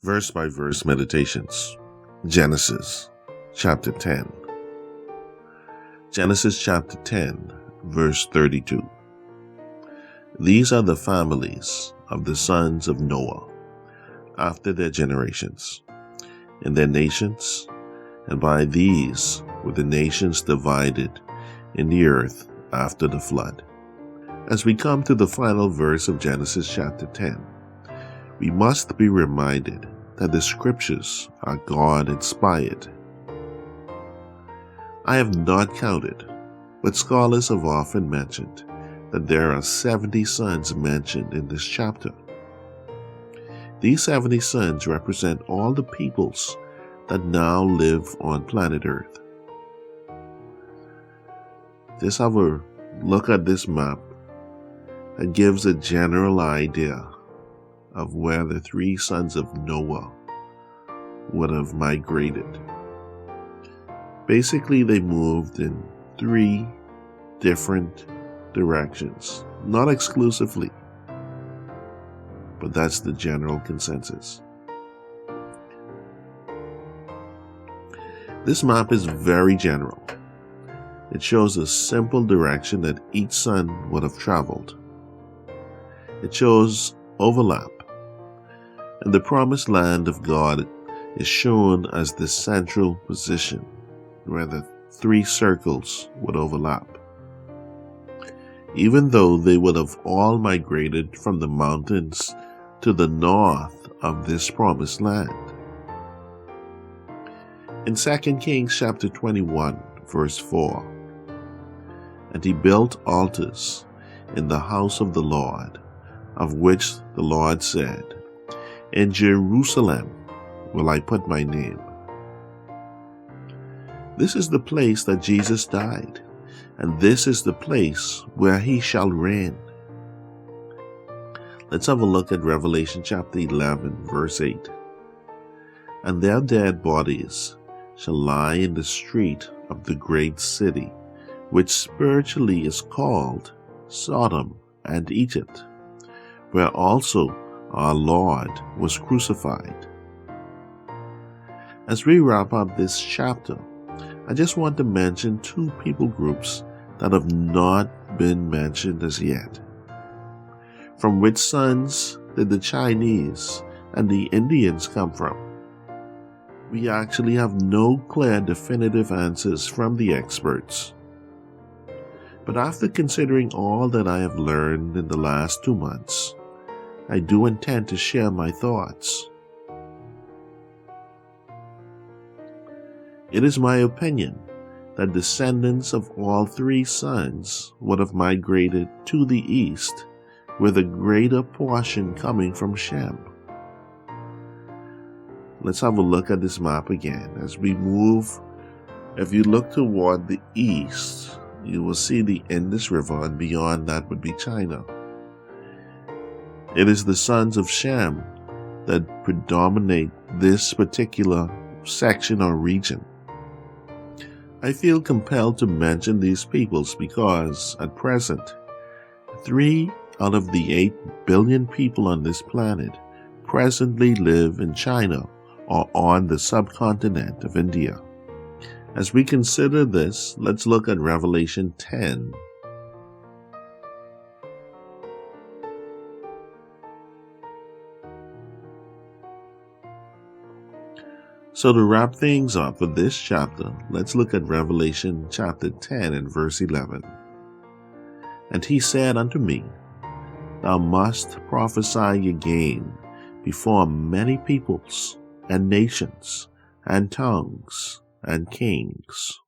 Verse by verse meditations. Genesis chapter 10. Genesis chapter 10, verse 32. These are the families of the sons of Noah, after their generations, in their nations, and by these were the nations divided in the earth after the flood. As we come to the final verse of Genesis chapter 10, we must be reminded that the scriptures are God-inspired. I have not counted, but scholars have often mentioned that there are 70 sons mentioned in this chapter. These 70 sons represent all the peoples that now live on planet Earth. Just have a look at this map that gives a general idea of where the three sons of Noah would have migrated. Basically, they moved in three different directions, not exclusively, but that's the general consensus. This map is very general. It shows a simple direction that each son would have traveled. It shows overlap, and the promised land of God is shown as the central position where the three circles would overlap. Even though they would have all migrated from the mountains to the north of this promised land. In 2 Kings chapter 21, verse 4, and he built altars in the house of the Lord, of which the Lord said, in Jerusalem will I put my name. This is the place that Jesus died, and this is the place where he shall reign. Let's have a look at Revelation chapter 11, verse 8. And their dead bodies shall lie in the street of the great city, which spiritually is called Sodom and Egypt, where also our Lord was crucified. As we wrap up this chapter, I just want to mention two people groups that have not been mentioned as yet. From which sons did the Chinese and the Indians come from? We actually have no clear definitive answers from the experts. But after considering all that I have learned in the last 2 months, I do intend to share my thoughts. It is my opinion that descendants of all three sons would have migrated to the east, with a greater portion coming from Shem. Let's have a look at this map again. As we move, if you look toward the east, you will see the Indus River, and beyond that would be China. It is the sons of Shem that predominate this particular section or region. I feel compelled to mention these peoples because, at present, 3 out of the 8 billion people on this planet presently live in China or on the subcontinent of India. As we consider this, let's look at Revelation 10. So to wrap things up with this chapter, let's look at Revelation chapter 10 and verse 11. And he said unto me, Thou must prophesy again before many peoples and nations and tongues and kings.